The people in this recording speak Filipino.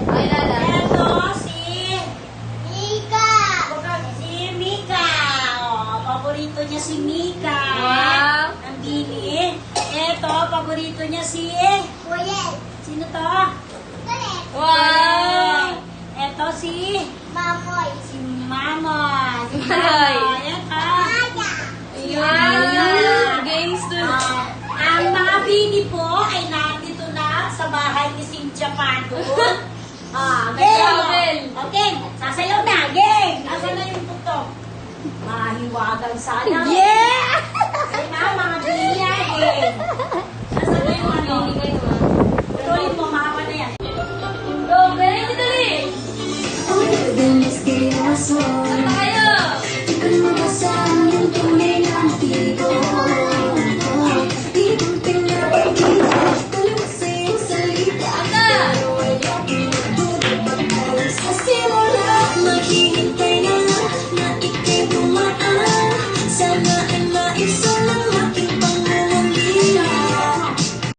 Ay, Lala. Ito si Mika. Mika. Oh, paborito niya si Mika. Wow. Ang bini. Ito, paborito niya si... Kulit. Sino to? Kulit. Wow. Ito si... Mamoy. Si Mama. Si Manoy. Ito. Maya. Ayun. Games dun. Ang mga bini po ay nandito na sa bahay ni Cynthia Pando. Nag-travel. Okay, sasayaw na. Game! Nasaan na yung tuktok? Mahiwagan sana. Yeah! Kaya na, mga bini yan. Game!